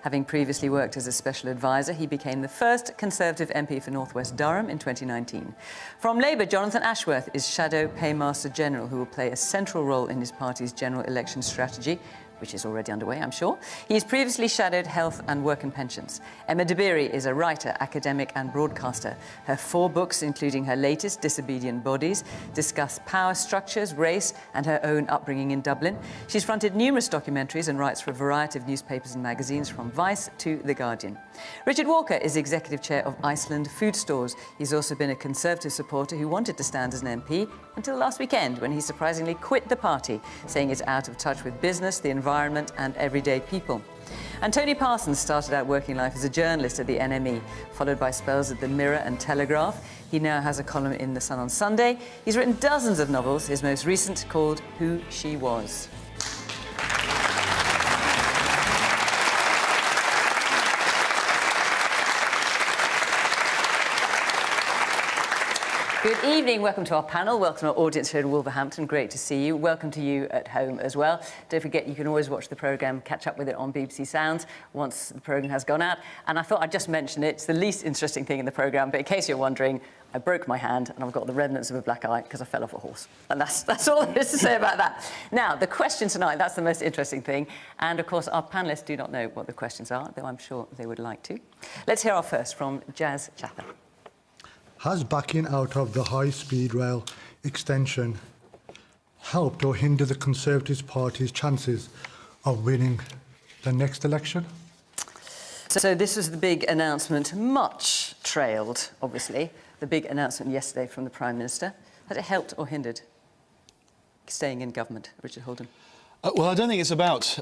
Having previously worked as a special advisor, he became the first Conservative MP for North West Durham in 2019. From Labour, Jonathan Ashworth is Shadow Paymaster General, who will play a central role in his party's general election strategy, which is already underway, I'm sure. He's previously shadowed health and work and pensions. Emma Dabiri is a writer, academic and broadcaster. Her 4 books, including her latest, Disobedient Bodies, discuss power structures, race and her own upbringing in Dublin. She's fronted numerous documentaries and writes for a variety of newspapers and magazines, from Vice to The Guardian. Richard Walker is executive chair of Iceland Food Stores. He's also been a Conservative supporter who wanted to stand as an MP until last weekend, when he surprisingly quit the party, saying it's out of touch with business, the environment and everyday people. And Tony Parsons started out working life as a journalist at the NME, followed by spells at the Mirror and Telegraph. He now has a column in The Sun on Sunday. He's written dozens of novels, his most recent called Who She Was. Good evening, welcome to our panel, welcome to our audience here in Wolverhampton, great to see you. Welcome to you at home as well. Don't forget, you can always watch the programme, catch up with it on BBC Sounds once the programme has gone out. And I thought I'd just mention it, it's the least interesting thing in the programme, but in case you're wondering, I broke my hand and I've got the remnants of a black eye because I fell off a horse. And that's all there is to say about that. Now, the question tonight, that's the most interesting thing. And of course, our panellists do not know what the questions are, though I'm sure they would like to. Let's hear our first from Jazz Chatham. Has backing out of the high-speed rail extension helped or hindered the Conservative Party's chances of winning the next election? So this was the big announcement, much trailed, obviously, the big announcement yesterday from the Prime Minister. Has it helped or hindered staying in government, Richard Holden? Well, I don't think it's about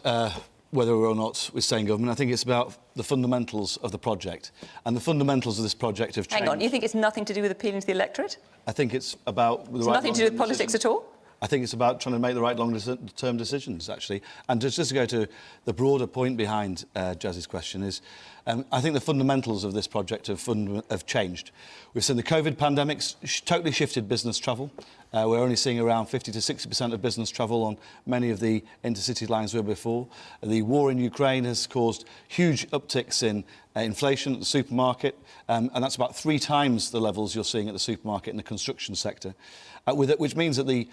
whether or not we stay in government. I think it's about the fundamentals of the project. And the fundamentals of this project have changed. Hang on, you think it's nothing to do with appealing to the electorate? I think it's about... It's nothing to do with politics at all? I think it's about trying to make the right long-term decisions, actually. And just to go to the broader point behind Jazz's question is, I think the fundamentals of this project have changed. We've seen the COVID pandemic totally shifted business travel. We're only seeing around 50 to 60% of business travel on many of the intercity lines we were before. The war in Ukraine has caused huge upticks in inflation at the supermarket, and that's about 3 times the levels you're seeing at the supermarket in the construction sector, which means that the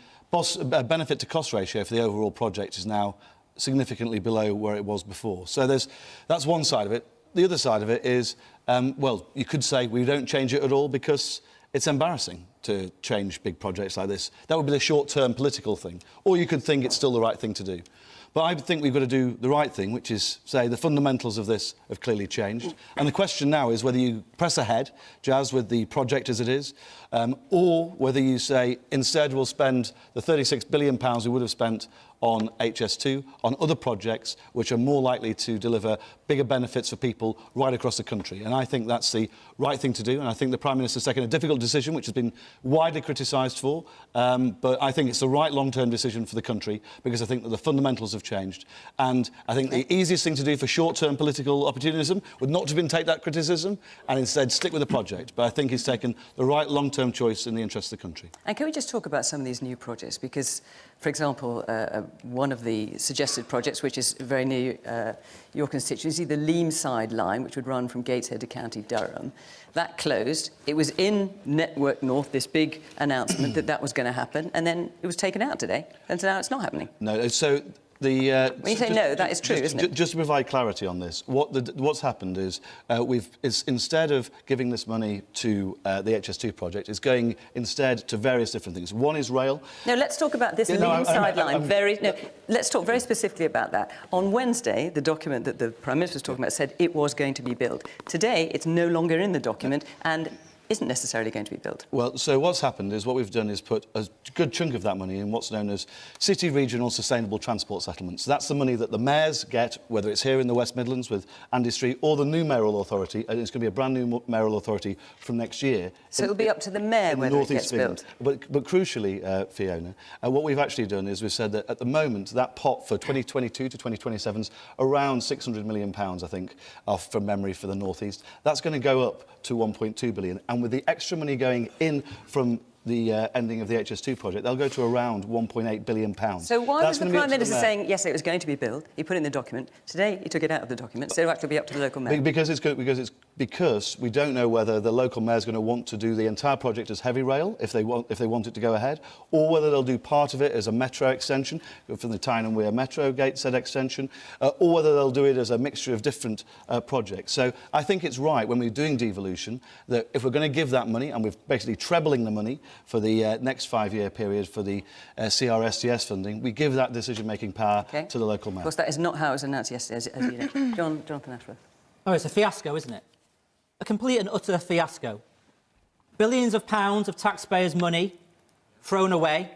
benefit to cost ratio for the overall project is now significantly below where it was before. So that's one side of it. The other side of it is, well, you could say we don't change it at all because it's embarrassing to change big projects like this. That would be the short-term political thing. Or you could think it's still the right thing to do. But I think we've got to do the right thing, which is say the fundamentals of this have clearly changed. And the question now is whether you press ahead, Jazz, with the project as it is, or whether you say instead we'll spend the £36 billion we would have spent on HS2, on other projects which are more likely to deliver bigger benefits for people right across the country. And I think that's the right thing to do. And I think the Prime Minister's taken a difficult decision, which has been widely criticised for. But I think it's the right long-term decision for the country, because I think that the fundamentals have changed. And I think the easiest thing to do for short-term political opportunism would not have been take that criticism and instead stick with the project. But I think he's taken the right long-term choice in the interest of the country. And can we just talk about some of these new projects? Because, for example, one of the suggested projects, which is very near your constituency, the Leamside line, which would run from Gateshead to County Durham, that closed. It was in Network North, this big announcement that was going to happen, and then it was taken out today, and so now it's not happening. No, so... when you say no, that is true, isn't it? Just to provide clarity on this, what's happened is instead of giving this money to the HS2 project, it's going instead to various different things. One is rail. No, let's talk about this Leamside line. Let's talk very specifically about that. On Wednesday, the document that the Prime Minister was talking about said it was going to be built. Today, it's no longer in the document, and isn't necessarily going to be built. Well, so what's happened is what we've done is put a good chunk of that money in what's known as City Regional Sustainable Transport Settlements. That's the money that the mayors get, whether it's here in the West Midlands with Andy Street or the new mayoral authority, and it's going to be a brand new mayoral authority from next year. So it'll be up to the mayor whether it gets built. But crucially, Fiona, what we've actually done is we've said that at the moment that pot for 2022 to 2027 is around £600 million, I think, from memory for the North East. That's going to go up to 1.2 billion. And with the extra money going in from the ending of the HS2 project, they'll go to around £1.8 billion. So why That's was the gonna be up Prime to Minister mayor. saying, yes, it was going to be built, he put it in the document, today he took it out of the document, so it'll actually be up to the local mayor? Because we don't know whether the local mayor is going to want to do the entire project as heavy rail, if they want it to go ahead, or whether they'll do part of it as a metro extension, from the Tyne and Wear Metro Gateshead extension, or whether they'll do it as a mixture of different projects. So I think it's right, when we're doing devolution, that if we're going to give that money, and we're basically trebling the money for the next 5-year period for the CRSTS funding, we give that decision-making power to the local mayor. Of course, that is not how it was announced yesterday, as you know. Jonathan Ashworth. Oh, it's a fiasco, isn't it? A complete and utter fiasco. Billions of pounds of taxpayers' money thrown away.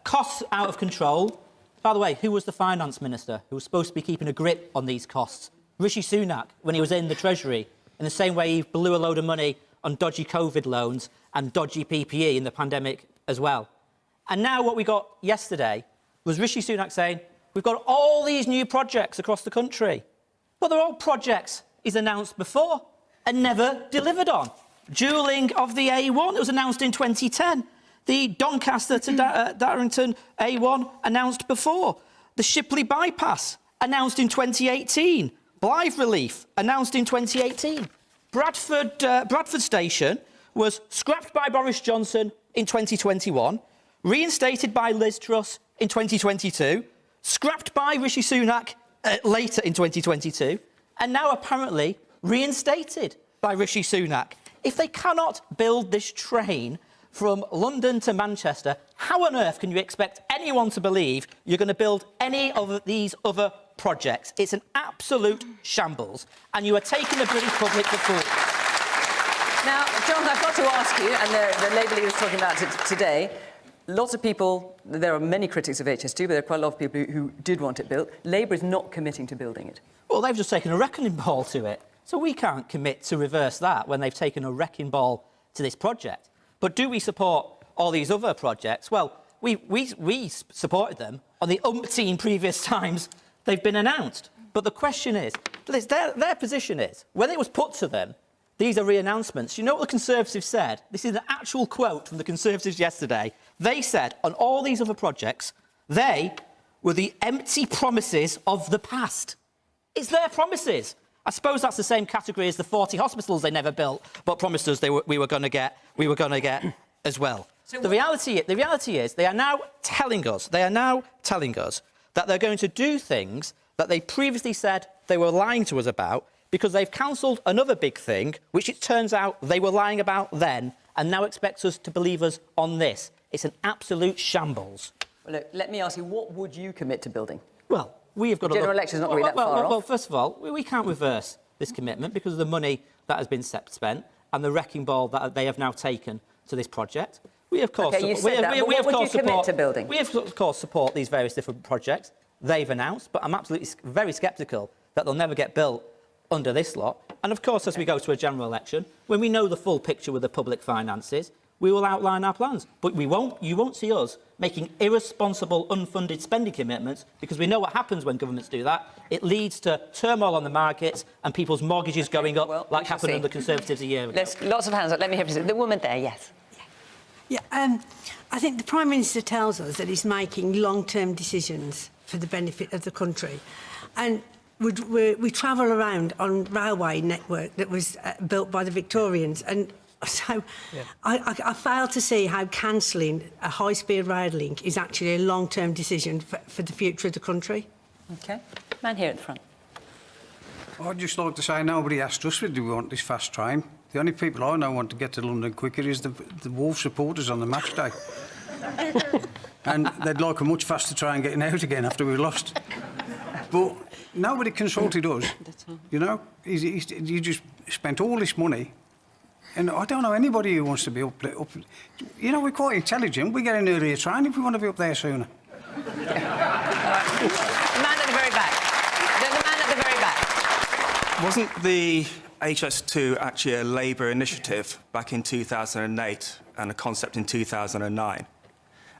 Costs out of control. By the way, who was the finance minister who was supposed to be keeping a grip on these costs? Rishi Sunak, when he was in the Treasury, in the same way he blew a load of money on dodgy COVID loans and dodgy PPE in the pandemic as well. And now what we got yesterday was Rishi Sunak saying, we've got all these new projects across the country. But they're all projects he's announced before and never delivered on. Dualling of the A1, it was announced in 2010. The Doncaster to Darrington A1 announced before. The Shipley Bypass announced in 2018. Blythe Relief announced in 2018. Bradford Station was scrapped by Boris Johnson in 2021, reinstated by Liz Truss in 2022, scrapped by Rishi Sunak later in 2022, and now apparently reinstated by Rishi Sunak. If they cannot build this train from London to Manchester, how on earth can you expect anyone to believe you're going to build any of these other projects? It's an absolute shambles, and you are taking the British public for fools. Now, John, I've got to ask you, and the Labour leader was talking about it today, lots of people, there are many critics of HS2, but there are quite a lot of people who did want it built. Labour is not committing to building it. Well, they've just taken a wrecking ball to it. So we can't commit to reverse that when they've taken a wrecking ball to this project. But do we support all these other projects? Well, we supported them on the umpteen previous times they've been announced. But the question is, their position is, when it was put to them, these are re-announcements. You know what the Conservatives said? This is an actual quote from the Conservatives yesterday. They said, on all these other projects, they were the empty promises of the past. It's their promises. I suppose that's the same category as the 40 hospitals they never built, but promised us we were going to get as well. So the reality is they are now telling us that they're going to do things that they previously said they were lying to us about, because they've cancelled another big thing, which it turns out they were lying about then, and now expects us to believe us on this. It's an absolute shambles. Well, look, let me ask you, what would you commit to building? Well, we have got General election's not really that far off. Well, first of all, we can't reverse this commitment because of the money that has been spent and the wrecking ball that they have now taken to this project. We, of course, OK, you said that, but what would you commit to building? We, of course, support these various different projects they've announced, but I'm absolutely very sceptical that they'll never get built under this lot. And, of course, as we go to a general election, when we know the full picture with the public finances, we will outline our plans. But you won't see us making irresponsible, unfunded spending commitments, because we know what happens when governments do that. It leads to turmoil on the markets and people's mortgages going up, like happened under the Conservatives a year ago. Lots of hands up. Let me hear you. The woman there, yes. Yeah, I think the Prime Minister tells us that he's making long-term decisions for the benefit of the country. And we travel around on railway network that was built by the Victorians, and so I fail to see how cancelling a high-speed rail link is actually a long-term decision for the future of the country. OK. Man here at the front. I'd just like to say nobody asked us whether we want this fast train. The only people I know want to get to London quicker is the Wolves supporters on the match day. And they'd like a much faster train getting out again after we lost. But nobody consulted us, you know. You just spent all this money, and I don't know anybody who wants to be up. You know, we're quite intelligent. We get an earlier train if we want to be up there sooner. The man at the very back. The man at the very back. Wasn't the HS2 actually a Labour initiative back in 2008 and a concept in 2009?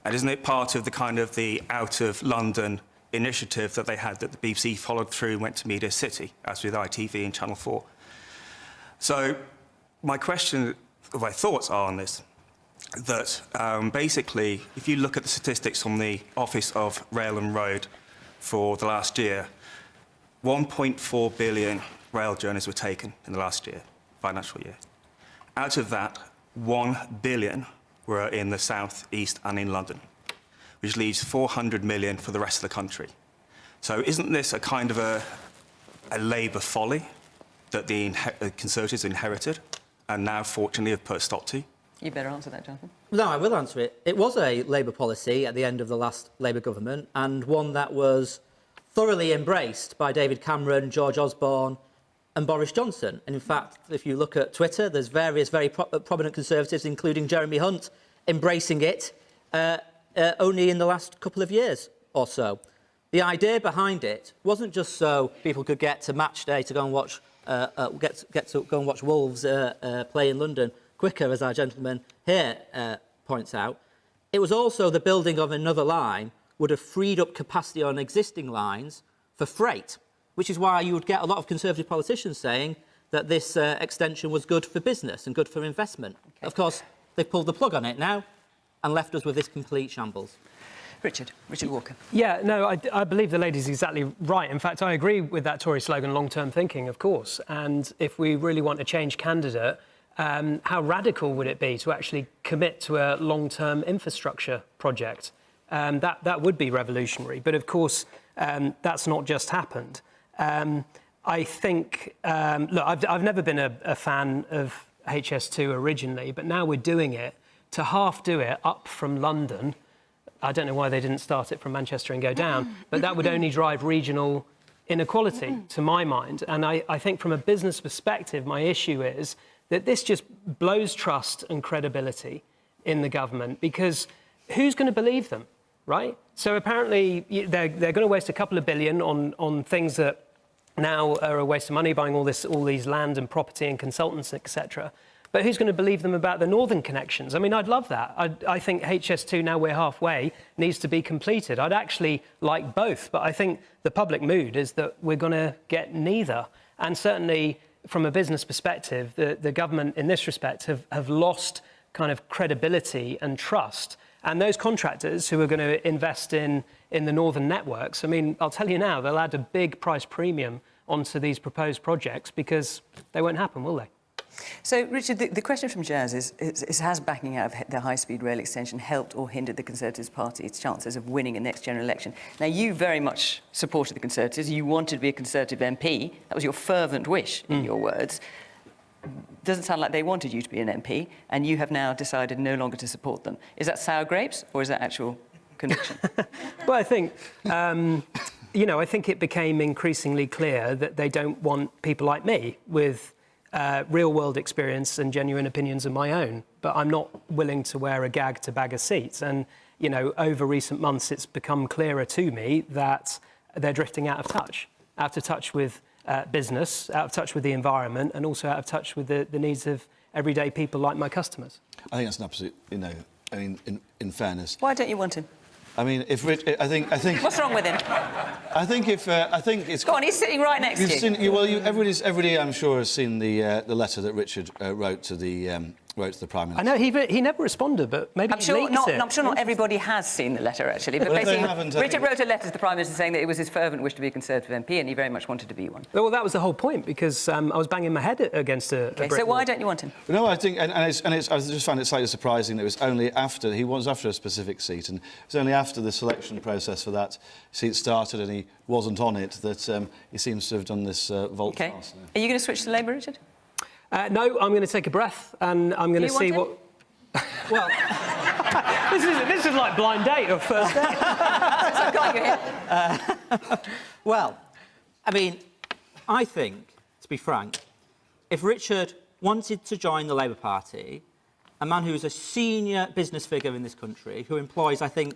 And isn't it part of the kind of the out of London initiative that they had that the BBC followed through and went to Media City, as with ITV and Channel 4? So my question, my thoughts are on this. that basically, if you look at the statistics from the Office of Rail and Road for the last year, 1.4 billion rail journeys were taken in the last year, financial year. Out of that, 1 billion were in the south, east and in London, which leaves 400 million for the rest of the country. So isn't this a kind of a Labour folly that the Conservatives inherited and now, fortunately, have put a stop to? You better answer that, Jonathan. No, I will answer it. It was a Labour policy at the end of the last Labour government, and one that was thoroughly embraced by David Cameron, George Osborne and Boris Johnson. And in fact, if you look at Twitter, there's various very prominent Conservatives, including Jeremy Hunt, embracing it only in the last couple of years or so. The idea behind it wasn't just so people could get to match day to go and watch, get to go and watch Wolves play in London quicker, as our gentleman here points out. It was also the building of another line would have freed up capacity on existing lines for freight, which is why you would get a lot of Conservative politicians saying that this extension was good for business and good for investment. Okay. Of course, they've pulled the plug on it now and left us with this complete shambles. Richard Walker. Yeah, no, I believe the lady's exactly right. In fact, I agree with that Tory slogan, long-term thinking, of course. And if we really want a change candidate, how radical would it be to actually commit to a long-term infrastructure project? That would be revolutionary. But of course, that's not just happened. I think, look, I've never been a fan of HS2 originally, but now we're doing it. To half do it up from London, I don't know why they didn't start it from Manchester and go down, but that would only drive regional inequality, to my mind. And I think from a business perspective, my issue is that this just blows trust and credibility in the government, because who's going to believe them, right? So apparently they're going to waste a couple of billion on things that now are a waste of money, buying all these land and property and consultants, etc. But who's going to believe them about the northern connections? I mean, I'd love that. I think HS2, now we're halfway, needs to be completed. I'd actually like both, but I think the public mood is that we're going to get neither. And certainly, from a business perspective, the government, in this respect, have lost kind of credibility and trust. And those contractors who are going to invest in the northern networks, I mean, I'll tell you now, they'll add a big price premium onto these proposed projects because they won't happen, will they? So, Richard, the question from Jazz is has backing out of the high-speed rail extension helped or hindered the Conservative Party's chances of winning a next general election? Now, you very much supported the Conservatives. You wanted to be a Conservative MP. That was your fervent wish, in your words. Doesn't sound like they wanted you to be an MP, and you have now decided no longer to support them. Is that sour grapes, or is that actual conviction? Well, I think, I think it became increasingly clear that they don't want people like me with real-world experience and genuine opinions of my own. But I'm not willing to wear a gag to bag a seat. And, over recent months, it's become clearer to me that they're drifting out of touch with business, out of touch with the environment, and also out of touch with the needs of everyday people like my customers. I think that's an absolute, in fairness. Why don't you want him? I mean, I think. What's wrong with him? I think it's. Go on, he's sitting right next to you. Everybody, I'm sure, has seen the letter that Richard wrote to the Prime Minister. I know he never responded, but maybe I'm sure not everybody has seen the letter, actually. But basically, Richard wrote a letter to the Prime Minister saying that it was his fervent wish to be a Conservative MP, and he very much wanted to be one. Well, that was the whole point, because I was banging my head against a brick so why wall. don't you want him? No, I think, I just found it slightly surprising that it was only after he was after a specific seat, and it was only after the selection process for that seat started, and he wasn't on it, that he seems to have done this volte-face. Are you going to switch to Labour, Richard? No, I'm going to take a breath, and I'm going to see what. Well, this is like blind date or first date. Well, I mean, I think, to be frank, if Richard wanted to join the Labour Party, a man who is a senior business figure in this country, who employs, I think,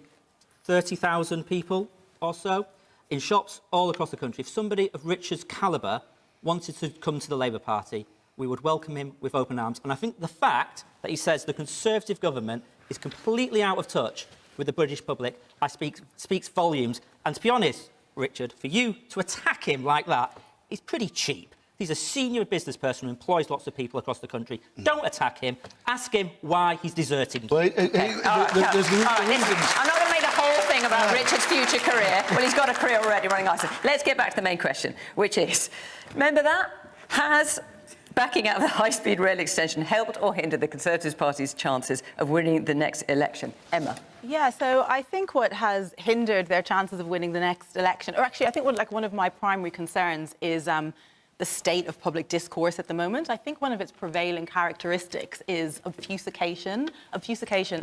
30,000 people or so in shops all across the country, if somebody of Richard's calibre wanted to come to the Labour Party, we would welcome him with open arms. And I think the fact that he says the Conservative government is completely out of touch with the British public speaks volumes. And to be honest, Richard, for you to attack him like that is pretty cheap. He's a senior business person who employs lots of people across the country. Don't attack him. Ask him why he's deserting. Well, All right, listen, I'm not going to make the whole thing about Richard's future career. Well, he's got a career already running Iceland. Let's get back to the main question, which is, remember that? Has backing out of the high-speed rail extension helped or hindered the Conservative Party's chances of winning the next election? Emma? Yeah, so I think what has hindered their chances of winning the next election, or actually I think one of my primary concerns is the state of public discourse at the moment. I think one of its prevailing characteristics is obfuscation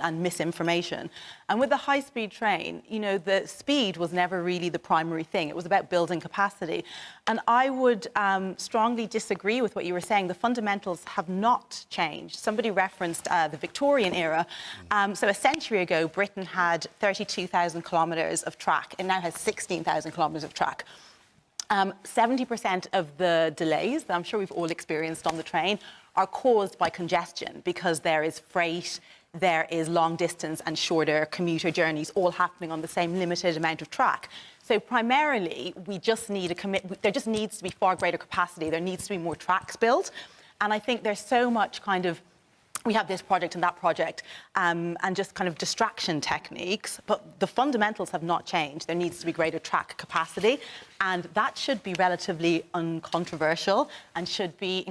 and misinformation. And with the high-speed train, you know, the speed was never really the primary thing. It was about building capacity. And I would strongly disagree with what you were saying. The fundamentals have not changed. Somebody referenced the Victorian era. So a century ago, Britain had 32,000 kilometres of track. It now has 16,000 kilometres of track. 70% of the delays that I'm sure we've all experienced on the train are caused by congestion because there is freight, there is long distance and shorter commuter journeys all happening on the same limited amount of track. So primarily, we just need there just needs to be far greater capacity. There needs to be more tracks built. And I think there's so much kind of, we have this project and that project, and just kind of distraction techniques, but the fundamentals have not changed. There needs to be greater track capacity, and that should be relatively uncontroversial and should be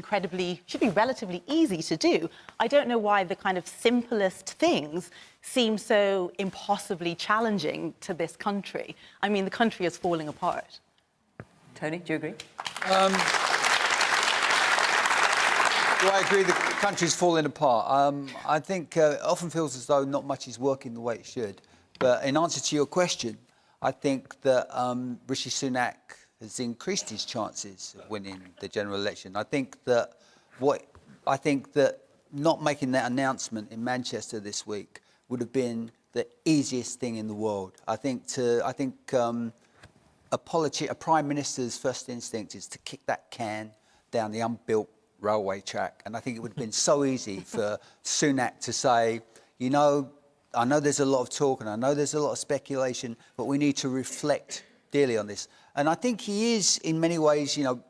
relatively easy to do. I don't know why the kind of simplest things seem so impossibly challenging to this country. I mean, the country is falling apart. Tony, do you agree? Well, I agree the country's falling apart. I think it often feels as though not much is working the way it should. But in answer to your question, I think that Rishi Sunak has increased his chances of winning the general election. I think that not making that announcement in Manchester this week would have been the easiest thing in the world. I think a prime minister's first instinct is to kick that can down the unbuilt railway track, and I think it would have been so easy for Sunak to say, you know, I know there's a lot of talk and I know there's a lot of speculation, but we need to reflect dearly on this. And I think he is, in many ways, you know,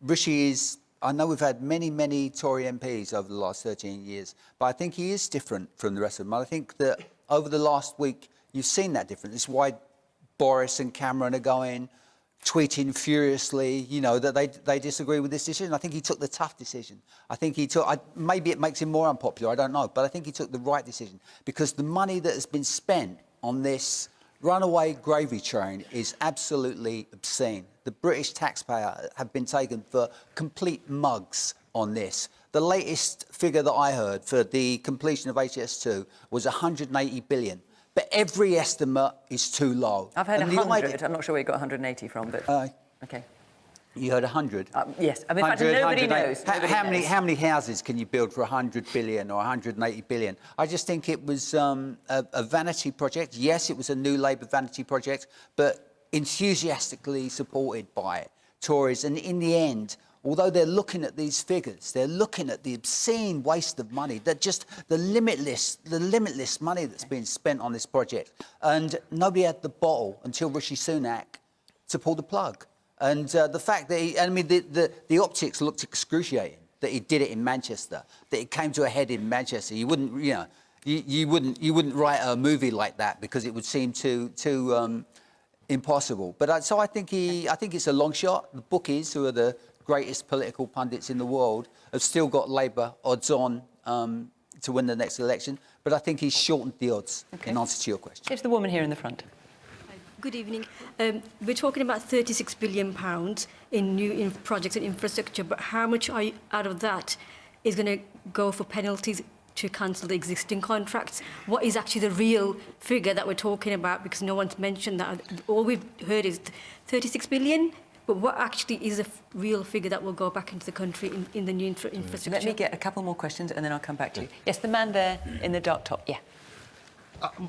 Rishi is, I know we've had many Tory MPs over the last 13 years, but I think he is different from the rest of them. I think that over the last week, you've seen that difference. It's why Boris and Cameron are tweeting furiously, you know, that they disagree with this decision. I think he took the tough decision. I think maybe it makes him more unpopular, I don't know, but I think he took the right decision because the money that has been spent on this runaway gravy train is absolutely obscene. The British taxpayer have been taken for complete mugs on this. The latest figure that I heard for the completion of HS2 was 180 billion. But every estimate is too low. I've heard 100. I'm not sure where you got 180 from, but OK. You heard 100? Yes. I mean, in fact, nobody knows. How many houses can you build for 100 billion or 180 billion? I just think it was a vanity project. Yes, it was a New Labour vanity project, but enthusiastically supported by Tories. And in the end, although they're looking at these figures, they're looking at the obscene waste of money, that just the limitless money that's been spent on this project. And nobody had the bottle until Rishi Sunak to pull the plug. And the fact that the optics looked excruciating, that he did it in Manchester, that it came to a head in Manchester. You wouldn't, you know, you wouldn't write a movie like that because it would seem too impossible. But so I think it's a long shot. The bookies, who are the greatest political pundits in the world, have still got Labour odds on to win the next election. But I think he's shortened the odds, in answer to your question. Here's the woman here in the front. Good evening. We're talking about £36 billion in new projects and infrastructure, but how much out of that is going to go for penalties to cancel the existing contracts? What is actually the real figure that we're talking about? Because no one's mentioned that. All we've heard is 36 billion. But what actually is a real figure that will go back into the country in the new infrastructure? Let me get a couple more questions and then I'll come back to you. Yes, the man there in the dark top. Yeah.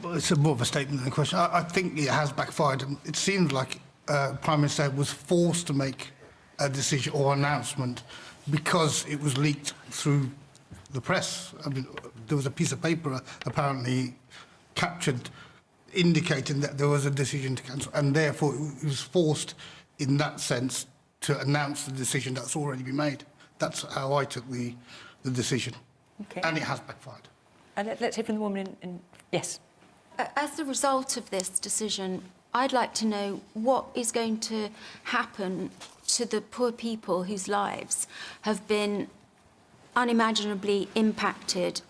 It's more of a statement than a question. I think it has backfired. And it seems like Prime Minister was forced to make a decision or announcement because it was leaked through the press. I mean, there was a piece of paper apparently captured indicating that there was a decision to cancel, and therefore it was forced in that sense to announce the decision that's already been made. That's how I took the decision. Okay. And it has backfired. And let's hear from the woman in... Yes. As a result of this decision, I'd like to know what is going to happen to the poor people whose lives have been unimaginably impacted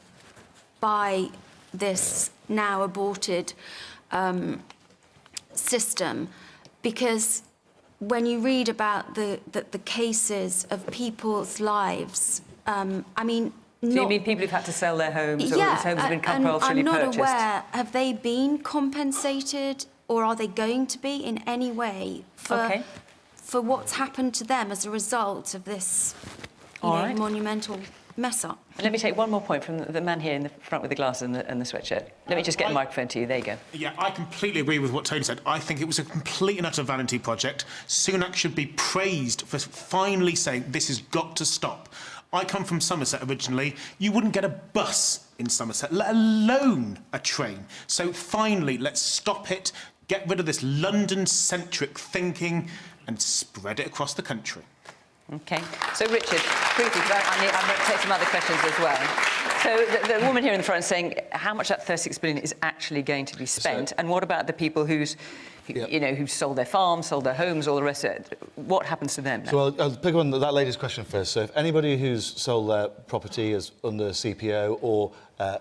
by this now aborted system. Because when you read about the cases of people's lives, I mean... So you mean people who've had to sell their homes, or yeah, whose homes have been and compulsorily I'm not purchased? aware, have they been compensated, or are they going to be in any way for what's happened to them as a result of this monumental mess-up? Let me take one more point from the man here in the front with the glasses and the sweatshirt. Let me just get the microphone to you. There you go. Yeah, I completely agree with what Tony said. I think it was a complete and utter vanity project. Sunak should be praised for finally saying this has got to stop. I come from Somerset originally. You wouldn't get a bus in Somerset, let alone a train. So finally, let's stop it, get rid of this London-centric thinking and spread it across the country. OK. So, Richard, briefly, because I'm going to take some other questions as well. So, the woman here in the front is saying how much that 36 billion is actually going to be spent, and what about the people who sold their farms, sold their homes, all the rest of it? What happens to them now? So I'll pick on that lady's question first. So if anybody who's sold their property is under CPO or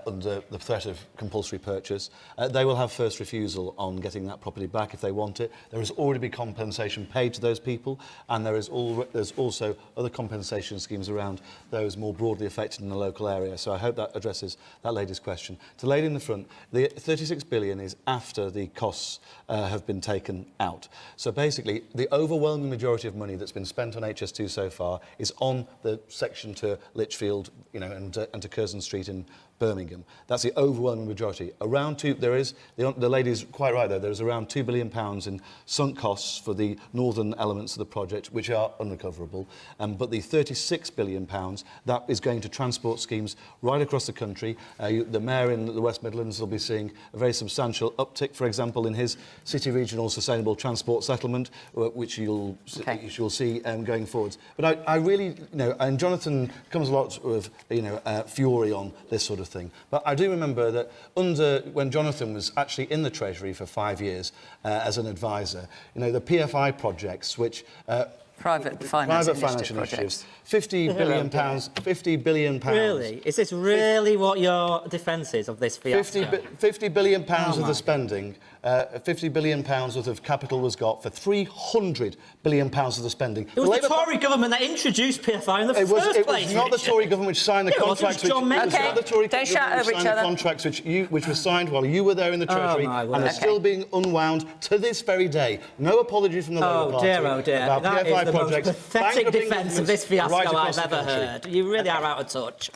under the threat of compulsory purchase, they will have first refusal on getting that property back if they want it. There has already been compensation paid to those people, and there's also other compensation schemes around those more broadly affected in the local area. So I hope that addresses that lady's question. To the lady in the front, the 36 billion is after the costs have been taken out. So basically, the overwhelming majority of money that's been spent on HS2 so far is on the section to Lichfield, and to Curzon Street in Birmingham. That's the overwhelming majority. The lady's quite right, though. There's around £2 billion in sunk costs for the northern elements of the project, which are unrecoverable. But the £36 billion, that is going to transport schemes right across the country. The Mayor in the West Midlands will be seeing a very substantial uptick, for example, in his City Regional Sustainable Transport Settlement, which you'll see going forwards. But I really, and Jonathan comes a lot of, fury on this sort of thing. But I do remember that when Jonathan was actually in the Treasury for 5 years as an advisor, the PFI projects, which... Private financial initiatives. £50 billion. £50 billion. Really? Is this really what your defence is of this fiasco? £50 billion of the spending. £50 billion worth of capital was got for £300 billion of the spending. It was the Tory government that introduced PFI in the first place. It was not the Tory government which signed the contracts. Don't shout over each other. Contracts which were signed while you were there in the Treasury and are still being unwound to this very day. No apology from the Labour Party about that PFI is the projects. Most pathetic defence of this fiasco I've ever heard. You really are out of touch.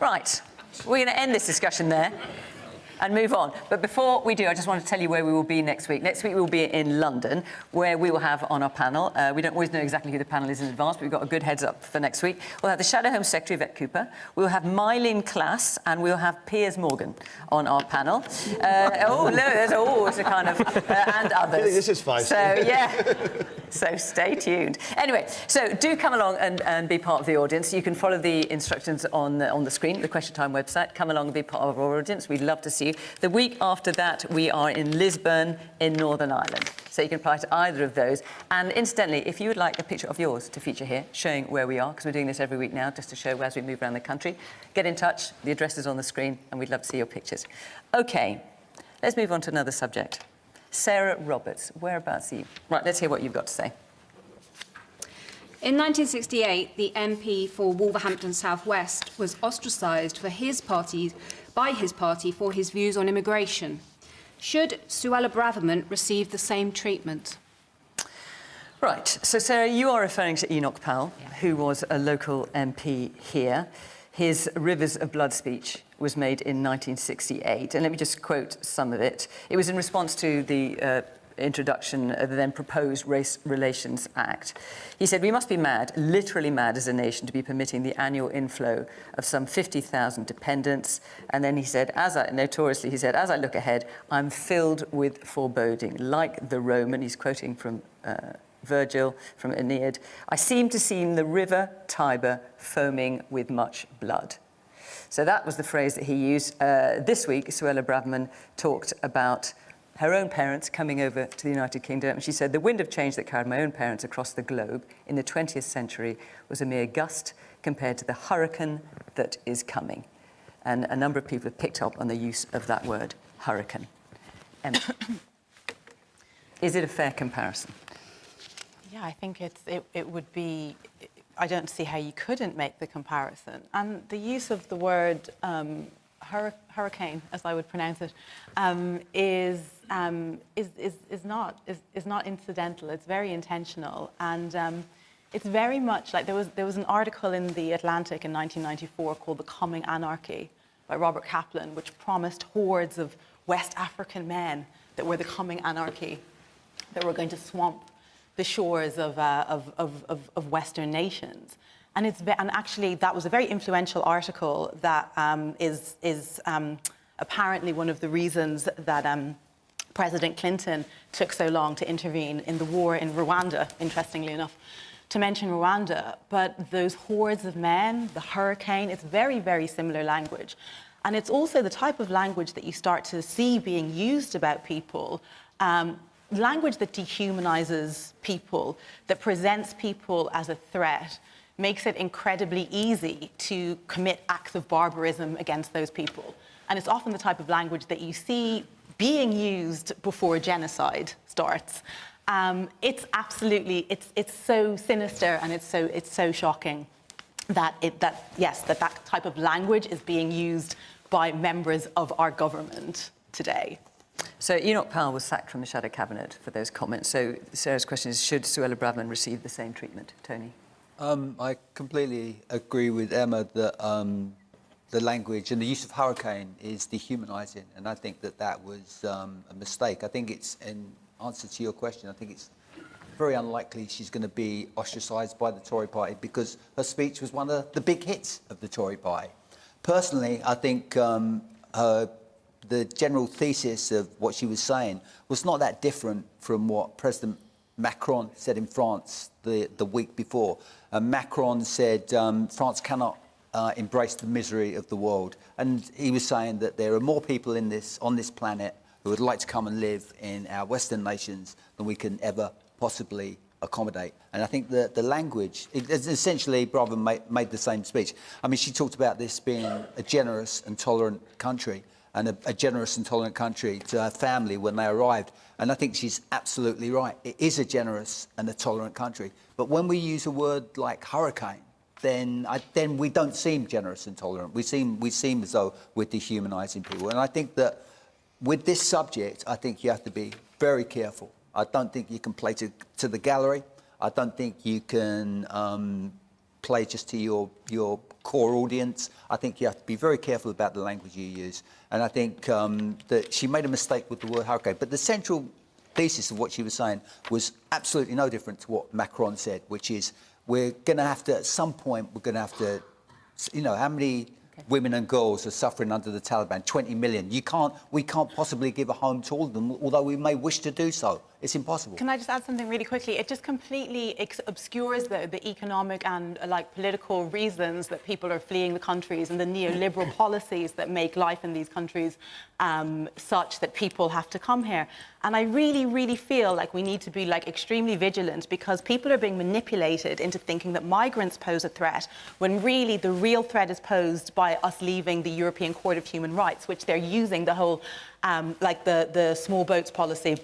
Right, we're going to end this discussion there and move on. But before we do, I just want to tell you where we will be next week. Next week we will be in London, where we will have on our panel, we don't always know exactly who the panel is in advance, but we've got a good heads up for next week. We'll have the Shadow Home Secretary, Yvette Cooper. We'll have Mylene Klass, and we'll have Piers Morgan on our panel. There's always a kind of... and others. This is feisty. So, yeah. So stay tuned. Anyway, so do come along and be part of the audience. You can follow the instructions on the screen, the Question Time website. Come along and be part of our audience. We'd love to see you. The week after that, we are in Lisburn in Northern Ireland. So you can apply to either of those. And incidentally, if you would like a picture of yours to feature here, showing where we are, because we're doing this every week now, just to show as we move around the country, get in touch. The address is on the screen, and we'd love to see your pictures. OK, let's move on to another subject. Sarah Roberts, whereabouts are you? Right, let's hear what you've got to say. In 1968, the MP for Wolverhampton South West was ostracised by his party for his views on immigration. Should Suella Braverman receive the same treatment? Right, so Sarah, you are referring to Enoch Powell, who was a local MP here. His Rivers of Blood speech was made in 1968, and let me just quote some of it. It was in response to the introduction of the then proposed Race Relations Act. He said, "We must be mad, literally mad as a nation, to be permitting the annual inflow of some 50,000 dependents." And then he said, as I look ahead, I'm filled with foreboding. Like the Roman," he's quoting from Virgil from Aeneid, I seem to see the river Tiber foaming with much blood. So that was the phrase that he used. This week, Suella Braverman talked about her own parents coming over to the United Kingdom. And she said, the wind of change that carried my own parents across the globe in the 20th century was a mere gust compared to the hurricane that is coming. And a number of people have picked up on the use of that word, hurricane. Is it a fair comparison? Yeah, I think it would be... I don't see how you couldn't make the comparison. And the use of the word hurricane, as I would pronounce it, is not incidental. It's very intentional, and it's very much like there was an article in the Atlantic in 1994 called "The Coming Anarchy" by Robert Kaplan, which promised hordes of West African men that were the coming anarchy, that were going to swamp the shores of Western nations. And actually, that was a very influential article that is apparently one of the reasons that President Clinton took so long to intervene in the war in Rwanda, interestingly enough, to mention Rwanda. But those hordes of men, the hurricane, it's very, very similar language. And it's also the type of language that you start to see being used about people, language that dehumanizes people, that presents people as a threat, makes it incredibly easy to commit acts of barbarism against those people. And it's often the type of language that you see being used before genocide starts. It's absolutely, it's so sinister and it's so shocking that that type of language is being used by members of our government today. So Enoch Powell was sacked from the Shadow Cabinet for those comments. So Sarah's question is, should Suella Braverman receive the same treatment? Tony? I completely agree with Emma that the language and the use of hurricane is dehumanising, and I think that was a mistake. I think it's, in answer to your question, I think it's very unlikely she's going to be ostracised by the Tory party because her speech was one of the big hits of the Tory party. Personally, I think the general thesis of what she was saying was not that different from what President Macron said in France the week before. Macron said France cannot embrace the misery of the world. And he was saying that there are more people on this planet who would like to come and live in our Western nations than we can ever possibly accommodate. And I think that the language, essentially, Braverman made the same speech. I mean, she talked about this being a generous and tolerant country, and a generous and tolerant country to her family when they arrived. And I think she's absolutely right. It is a generous and a tolerant country. But when we use a word like hurricane, then we don't seem generous and tolerant. We seem as though we're dehumanising people. And I think that with this subject, I think you have to be very careful. I don't think you can play to the gallery. I don't think you can play just to your core audience. I think you have to be very careful about the language you use. And I think that she made a mistake with the word hurricane. But the central thesis of what she was saying was absolutely no different to what Macron said, which is we're going to have to, at some point, we're going to have to, you know, how many women and girls are suffering under the Taliban? 20 million. We can't possibly give a home to all of them, although we may wish to do so. It's impossible. Can I just add something really quickly? It just completely obscures the economic and political reasons that people are fleeing the countries and the neoliberal policies that make life in these countries such that people have to come here. And I really, really feel like we need to be extremely vigilant because people are being manipulated into thinking that migrants pose a threat when really the real threat is posed by us leaving the European Court of Human Rights, which they're using the whole, the small boats policy.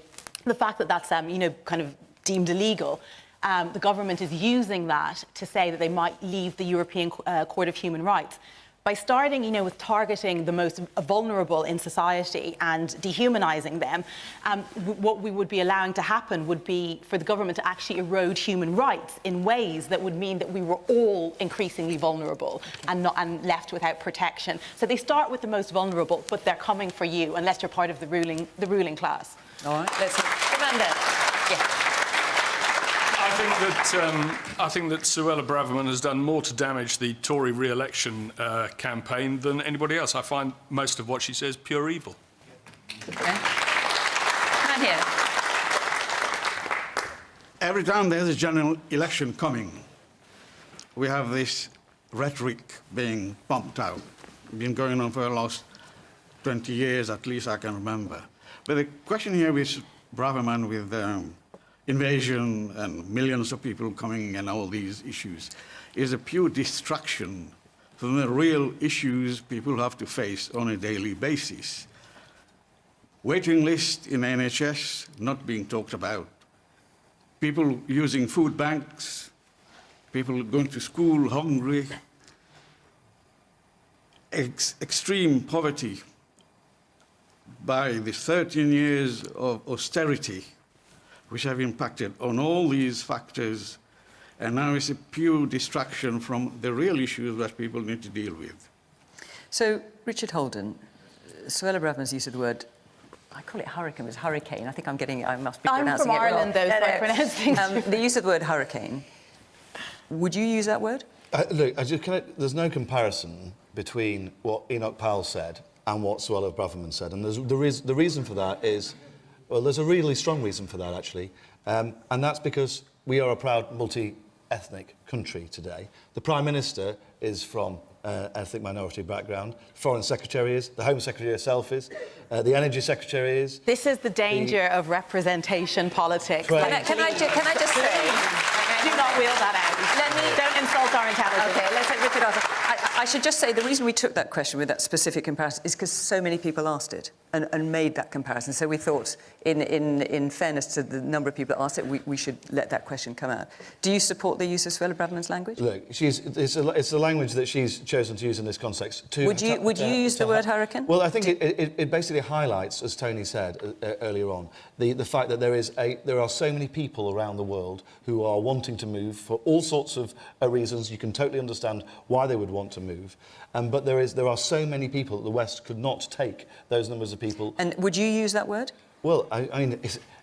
The fact that that's, kind of deemed illegal, the government is using that to say that they might leave the European Court of Human Rights. By starting, with targeting the most vulnerable in society and dehumanising them, what we would be allowing to happen would be for the government to actually erode human rights in ways that would mean that we were all increasingly vulnerable and left without protection. So they start with the most vulnerable, but they're coming for you unless you're part of the ruling class. All right, let's Amanda. Yeah. I think that Suella Braverman has done more to damage the Tory re-election campaign than anybody else. I find most of what she says pure evil. Okay. Right here. Every time there's a general election coming, we have this rhetoric being pumped out. It's been going on for the last 20 years, at least I can remember. But the question here with Braverman, with invasion and millions of people coming and all these issues, is a pure distraction from the real issues people have to face on a daily basis. Waiting list in NHS not being talked about. People using food banks, people going to school hungry, extreme poverty by the 13 years of austerity, which have impacted on all these factors, and now it's a pure distraction from the real issues that people need to deal with. So, Richard Holden, Suella Braverman's use of the word, I call it hurricane, but it's hurricane. I think I must be pronouncing it wrong. I'm from Ireland, though, so I pronounce things. The use of the word hurricane, would you use that word? Look, there's no comparison between what Enoch Powell said and what Suella Braverman said. And the reason for that is, well, there's a really strong reason for that, actually. And that's because we are a proud multi-ethnic country today. The Prime Minister is from ethnic minority background. Foreign Secretary is, the Home Secretary herself is, the Energy Secretary is. This is the danger of representation politics. Can I just say... Do not wheel that out. Don't insult our intelligence. OK, let's take Richard answer. I should just say the reason we took that question with that specific comparison is because so many people asked it and made that comparison. So we thought, in fairness to the number of people that asked it, we should let that question come out. Do you support the use of Suella Braverman's language? Look, it's a language that she's chosen to use in this context. Would you use the word hurricane? Well, I think it basically highlights, as Tony said earlier on, the fact that there are so many people around the world who are wanting to move for all sorts of reasons. You can totally understand why they would want to move. But there are so many people that the West could not take those numbers of people. And would you use that word? Well, I mean,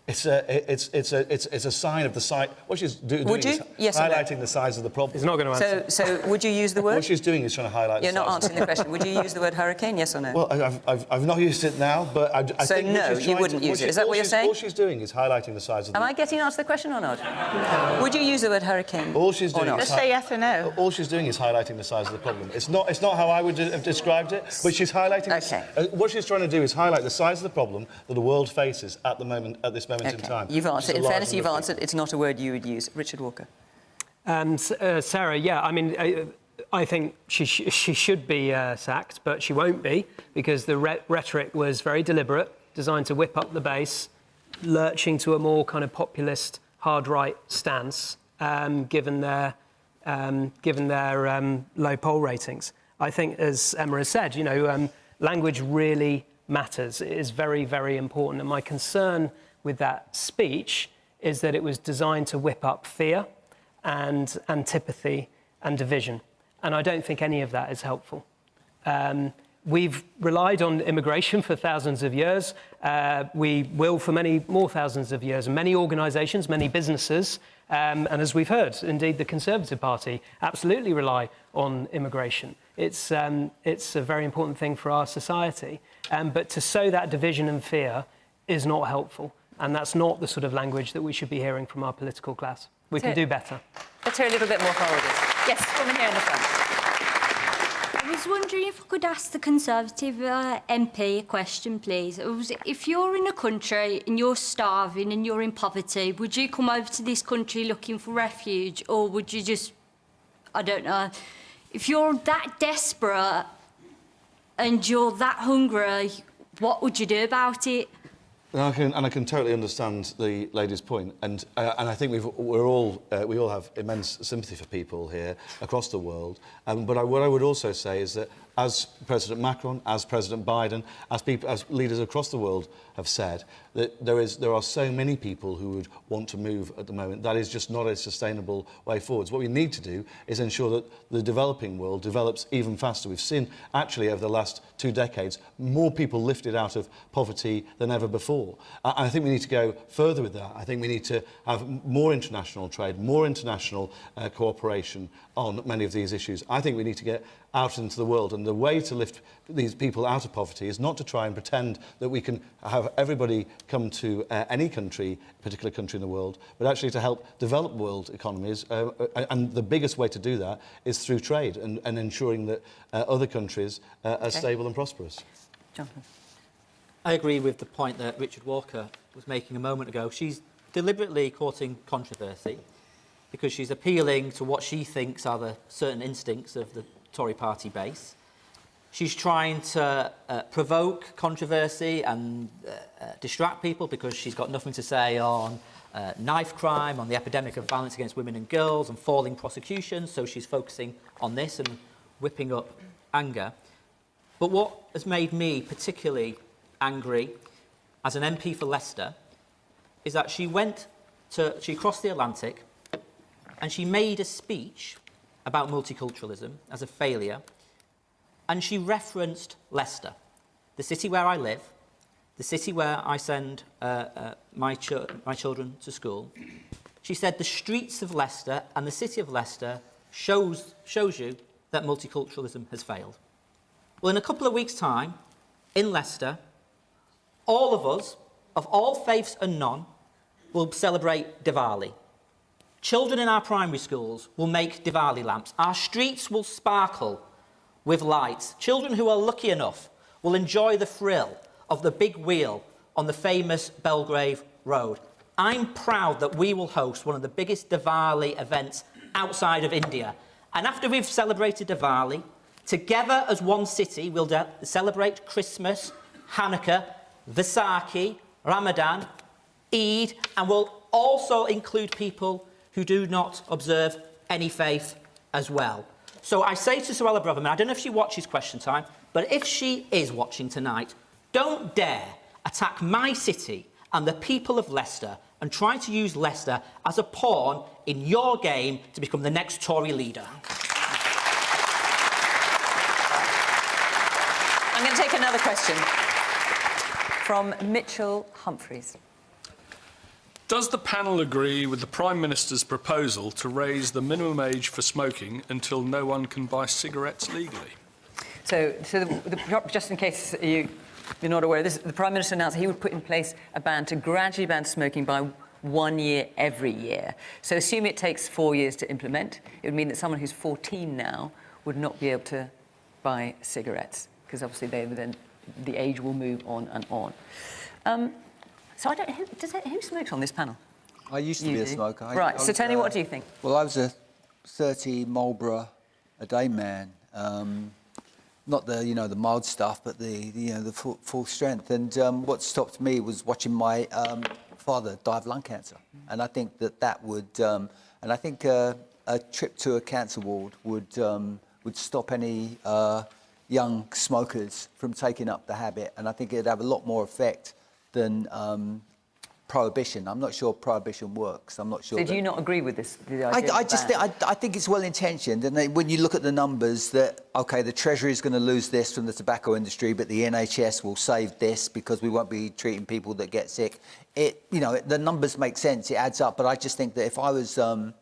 it's a sign of the size. What she's doing is yes highlighting the size of the problem. He's not going to answer. So would you use the word? What she's doing is trying to highlight the size. You're not answering the question. Would you use the word hurricane, yes or no? Well, I've not used it now, but I think... So no, you wouldn't use it. Is that what you're saying? All she's doing is highlighting the size of the... Am I getting to answer the question or not? Would you use the word hurricane? All she's doing Just say yes or no. All she's doing is highlighting the size of the problem. It's not how I would have described it, but she's highlighting... OK. What she's trying to do is highlight the size of the problem that the world faces at this moment in time. You've answered. In fairness, you've answered. It's not a word you would use. Richard Walker. Sarah, yeah, I mean, I think she should be sacked, but she won't be, because the rhetoric was very deliberate, designed to whip up the base, lurching to a more kind of populist, hard-right stance, given their low poll ratings. I think, as Emma has said, language really matters. It is very, very important. And my concern with that speech is that it was designed to whip up fear and antipathy and division. And I don't think any of that is helpful. We've relied on immigration for thousands of years. We will for many more thousands of years. And many organisations, many businesses, and as we've heard, indeed the Conservative Party absolutely rely on immigration. It's a very important thing for our society. But to sow that division and fear is not helpful. And that's not the sort of language that we should be hearing from our political class. We can do better. Let's hear a little bit more from this. Yes, woman here in the front. I was wondering if I could ask the Conservative MP a question, please. If you're in a country and you're starving and you're in poverty, would you come over to this country looking for refuge, or would you just, I don't know, if you're that desperate and you're that hungry, what would you do about it? And I can totally understand the lady's point, and I think we all have immense sympathy for people here across the world. But what I would also say is that, as President Macron, as President Biden, as leaders across the world have said, that there are so many people who would want to move at the moment. That is just not a sustainable way forwards. What we need to do is ensure that the developing world develops even faster. We've seen, actually, over the last 2 decades, more people lifted out of poverty than ever before. before. I think we need to go further with that. I think we need to have more international trade, more international cooperation on many of these issues. I think we need to get out into the world, and the way to lift these people out of poverty is not to try and pretend that we can have everybody come to any country, particular country in the world, but actually to help develop world economies. And the biggest way to do that is through trade and ensuring that other countries are stable and prosperous. Jonathan. I agree with the point that Richard Walker was making a moment ago. She's deliberately courting controversy because she's appealing to what she thinks are the certain instincts of the Tory party base. She's trying to provoke controversy and distract people because she's got nothing to say on knife crime, on the epidemic of violence against women and girls and falling prosecutions, so she's focusing on this and whipping up anger. But what has made me particularly angry as an MP for Leicester is that she crossed the Atlantic and she made a speech about multiculturalism as a failure, and she referenced Leicester, the city where I live, the city where I send my children to school. She said the streets of Leicester and the city of Leicester shows you that multiculturalism has failed. Well, in a couple of weeks' time, in Leicester, all of us, of all faiths and none, will celebrate Diwali. Children in our primary schools will make Diwali lamps. Our streets will sparkle with lights. Children who are lucky enough will enjoy the thrill of the big wheel on the famous Belgrave Road. I'm proud that we will host one of the biggest Diwali events outside of India. And after we've celebrated Diwali, together as one city, we'll celebrate Christmas, Hanukkah, Vaisakhi, Ramadan, Eid, and we'll also include people who do not observe any faith as well. So I say to Suella Braverman, I don't know if she watches Question Time, but if she is watching tonight, don't dare attack my city and the people of Leicester and try to use Leicester as a pawn in your game to become the next Tory leader. I'm going to take another question from Mitchell Humphreys. Does the panel agree with the Prime Minister's proposal to raise the minimum age for smoking until no one can buy cigarettes legally? So just in case you're not aware of this, the Prime Minister announced he would put in place a ban to gradually ban smoking by 1 year every year. So assume it takes 4 years to implement. It would mean that someone who's 14 now would not be able to buy cigarettes, because obviously the age will move on and on. So I don't. Who smokes on this panel? I used to be a smoker. Right. So Tony, what do you think? Well, I was a 30 Marlboro a day man. Not the the mild stuff, but the full strength. And what stopped me was watching my father die of lung cancer. And I think that would. And I think a trip to a cancer ward would stop any young smokers from taking up the habit. And I think it'd have a lot more effect than prohibition. I'm not sure prohibition works. I'm not sure. So do you not agree with this? I think it's well intentioned, and when you look at the numbers, that okay, the Treasury is going to lose this from the tobacco industry, but the NHS will save this because we won't be treating people that get sick. The numbers make sense. It adds up. But I just think that if I was a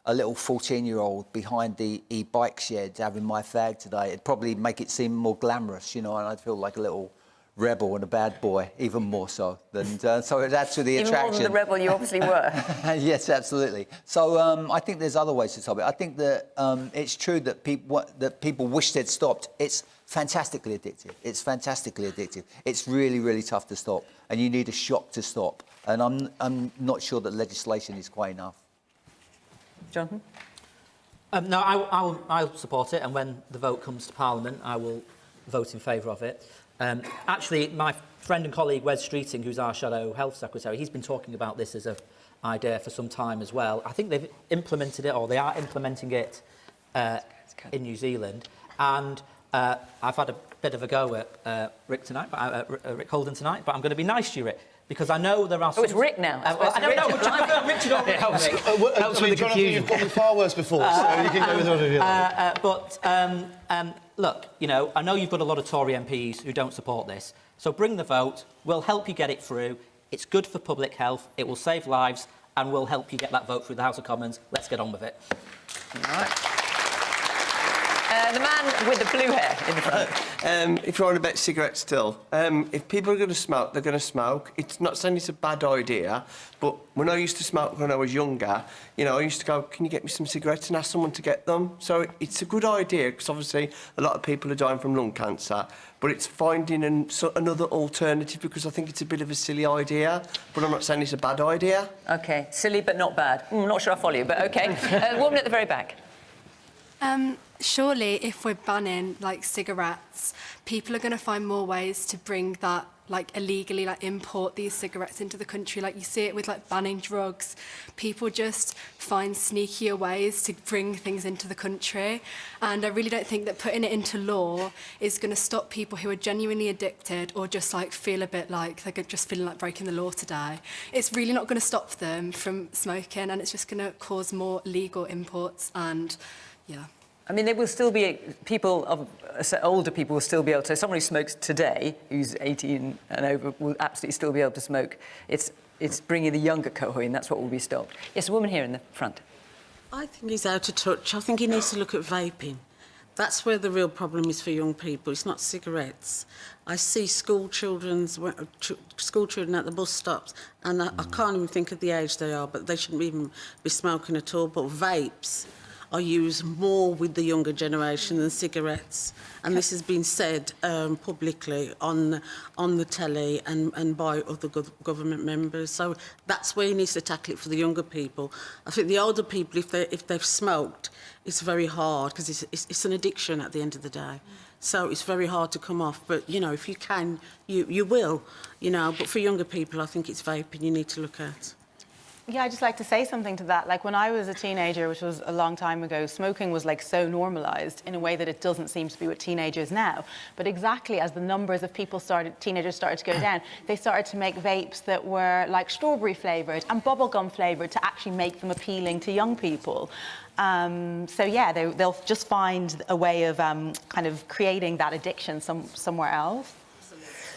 little 14-year-old behind the e-bike shed having my fag today, it'd probably make it seem more glamorous, and I'd feel like a little rebel and a bad boy, even more so. So it adds to the attraction. Even more than the rebel you obviously were. Yes, absolutely. So I think there's other ways to solve it. I think that it's true that people wish they'd stopped. It's fantastically addictive. It's really, really tough to stop, and you need a shock to stop. And I'm not sure that legislation is quite enough. Jonathan? No, I'll support it, and when the vote comes to Parliament, I will vote in favour of it. Actually, my friend and colleague Wes Streeting, who's our Shadow Health Secretary, he's been talking about this as an idea for some time as well. I think they've implemented it, or they are implementing it in New Zealand. And I've had a bit of a go at Rick Holden tonight, but I'm going to be nice to you, Rick, because I know there are... Oh, it's Rick now. I don't know, Richard or Rick. Helps with the confusion. You've got me far worse before, so you can go with one of the other. Look, I know you've got a lot of Tory MPs who don't support this, so bring the vote. We'll help you get it through. It's good for public health, it will save lives, and will help you get that vote through the House of Commons. Let's get on with it. All right. The man with the blue hair in the front. If you're on about cigarettes still, if people are going to smoke, they're going to smoke. It's not saying it's a bad idea, but when I used to smoke when I was younger, you know, I used to go, can you get me some cigarettes, and ask someone to get them. So it's a good idea, because obviously a lot of people are dying from lung cancer, but it's finding another alternative, because I think it's a bit of a silly idea, but I'm not saying it's a bad idea. OK, silly but not bad. Not sure I follow you, but OK. Woman at the very back. Surely, if we're banning, like, cigarettes, people are going to find more ways to bring that, like, illegally, like, import these cigarettes into the country. Like, you see it with, like, banning drugs. People just find sneakier ways to bring things into the country. And I really don't think that putting it into law is going to stop people who are genuinely addicted or just, like, feel a bit like they're just feeling like breaking the law today. It's really not going to stop them from smoking, and it's just going to cause more legal imports and, yeah. I mean, there will still be people, older people will still be able to... Someone who smokes today, who's 18 and over, will absolutely still be able to smoke. It's bringing the younger cohort in, that's what will be stopped. Yes, a woman here in the front. I think he's out of touch. I think he needs to look at vaping. That's where the real problem is for young people. It's not cigarettes. I see school children at the bus stops, and I can't even think of the age they are, but they shouldn't even be smoking at all. But vapes are used more with the younger generation than cigarettes, and this has been said publicly on the telly and by other government members. So that's where he needs to tackle it for the younger people. I think the older people, if they've smoked, it's very hard, because it's an addiction at the end of the day. So it's very hard to come off. But you know, if you can, you will. You know, but for younger people, I think it's vaping you need to look at. Yeah, I'd just like to say something to that. Like, when I was a teenager, which was a long time ago, smoking was, like, so normalised in a way that it doesn't seem to be with teenagers now. But exactly as the numbers of teenagers started to go down, they started to make vapes that were, like, strawberry flavoured and bubblegum flavoured to actually make them appealing to young people. So, yeah, they'll just find a way of kind of creating that addiction somewhere else.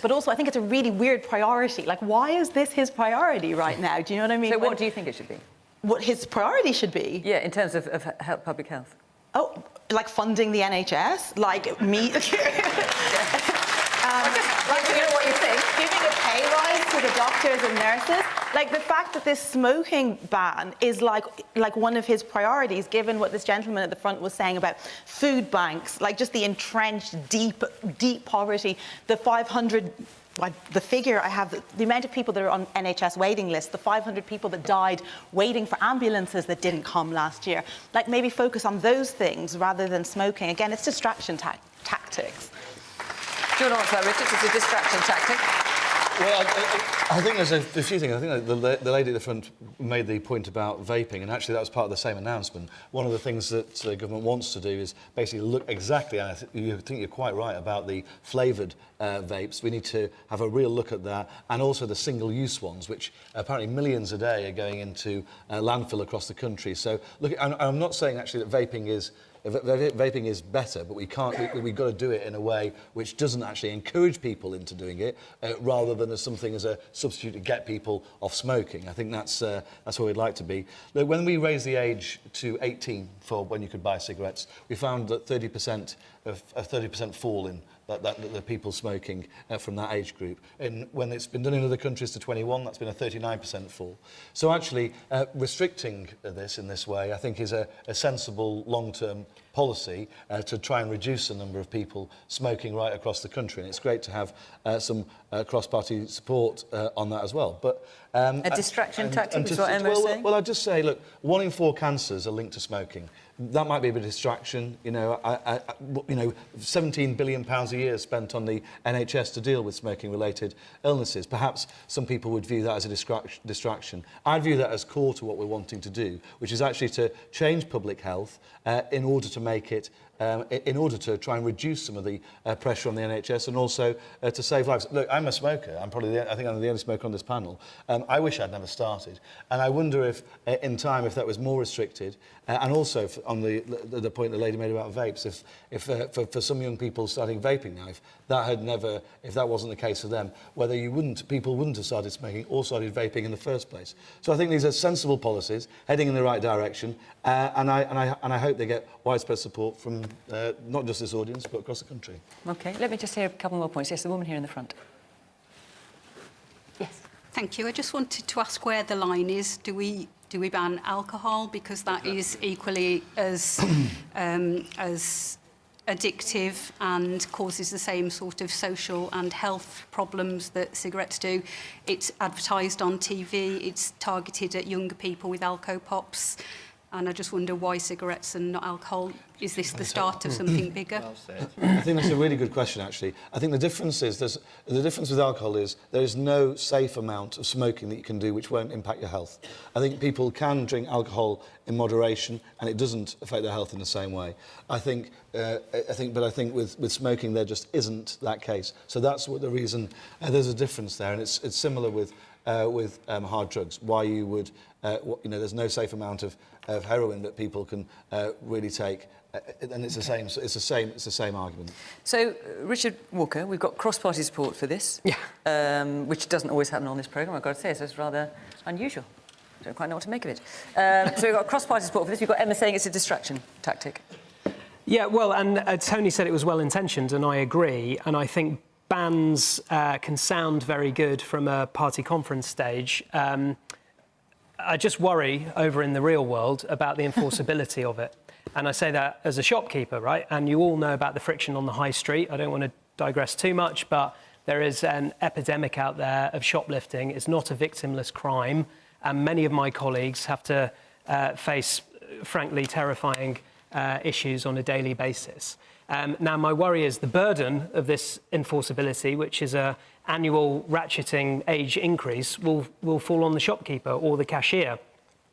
But also, I think it's a really weird priority. Like, why is this his priority right now? Do you know what I mean? So what do you think it should be? What his priority should be? Yeah, in terms of public health. Oh, like funding the NHS? Like me... Like, you know what you think? Giving a pay rise to the doctors and nurses. Like, the fact that this smoking ban is like one of his priorities, given what this gentleman at the front was saying about food banks, like just the entrenched, deep poverty, the 500... the figure I have, the amount of people that are on NHS waiting lists, the 500 people that died waiting for ambulances that didn't come last year. Like, maybe focus on those things rather than smoking. Again, it's distraction tactics. Do you want to answer that, Richard? It's a distraction tactic. Well, I think there's a few things. I think the lady at the front made the point about vaping, and actually that was part of the same announcement. One of the things that the government wants to do is basically look exactly, and I think you're quite right about the flavoured vapes. We need to have a real look at that, and also the single-use ones, which apparently millions a day are going into landfill across the country. So, look, I'm not saying actually that vaping is better, but we've got to do it in a way which doesn't actually encourage people into doing it, rather than as something as a substitute to get people off smoking. I think that's where we'd like to be. Look, when we raised the age to 18 for when you could buy cigarettes, we found that 30% fall in the people smoking from that age group. And when it's been done in other countries to 21, that's been a 39% fall. So actually, restricting this in this way, I think, is a sensible long-term policy to try and reduce the number of people smoking right across the country. And it's great to have some cross-party support on that as well. But a distraction tactic is what Emma's saying? Well, I'd just say, look, 1 in 4 cancers are linked to smoking. That might be a bit of distraction. You know, £17 billion a year spent on the NHS to deal with smoking-related illnesses. Perhaps some people would view that as a distraction. I'd view that as core to what we're wanting to do, which is actually to change public health in order to make it in order to try and reduce some of the pressure on the NHS and also to save lives. Look, I'm a smoker. I think I'm the only smoker on this panel. I wish I'd never started. And I wonder if, in time, if that was more restricted, and also on the point the lady made about vapes, if for some young people starting vaping now, if that wasn't the case for them, whether people wouldn't have started smoking or started vaping in the first place. So I think these are sensible policies heading in the right direction, and I hope they get widespread support from not just this audience but across the country. OK, let me just hear a couple more points. Yes, the woman here in the front. Yes. Thank you. I just wanted to ask where the line is. Do we ban alcohol, because that is equally as addictive and causes the same sort of social and health problems that cigarettes do? It's advertised on TV, it's targeted at younger people with Alco Pops, and I just wonder why cigarettes and not alcohol. Is this the start of something bigger? I think that's a really good question, actually. I think the difference with alcohol is there is no safe amount of smoking that you can do which won't impact your health. I think people can drink alcohol in moderation and it doesn't affect their health in the same way. I think with smoking there just isn't that case. So that's what the reason there's a difference there, and it's similar with hard drugs. Why you would, there's no safe amount of heroin that people can really take, and it's the same argument. So, Richard Walker, we've got cross-party support for this, which doesn't always happen on this programme, I've got to say, so it's rather unusual. I don't quite know what to make of it. So we've got cross-party support for this. We've got Emma saying it's a distraction tactic. Yeah, well, and Tony said it was well-intentioned, and I agree, and I think bans can sound very good from a party conference stage. I just worry over in the real world about the enforceability of it. And I say that as a shopkeeper, right? And you all know about the friction on the high street. I don't want to digress too much, but there is an epidemic out there of shoplifting. It's not a victimless crime. And many of my colleagues have to face, frankly, terrifying issues on a daily basis. Now, my worry is the burden of this enforceability, which is an annual ratcheting age increase, will fall on the shopkeeper or the cashier,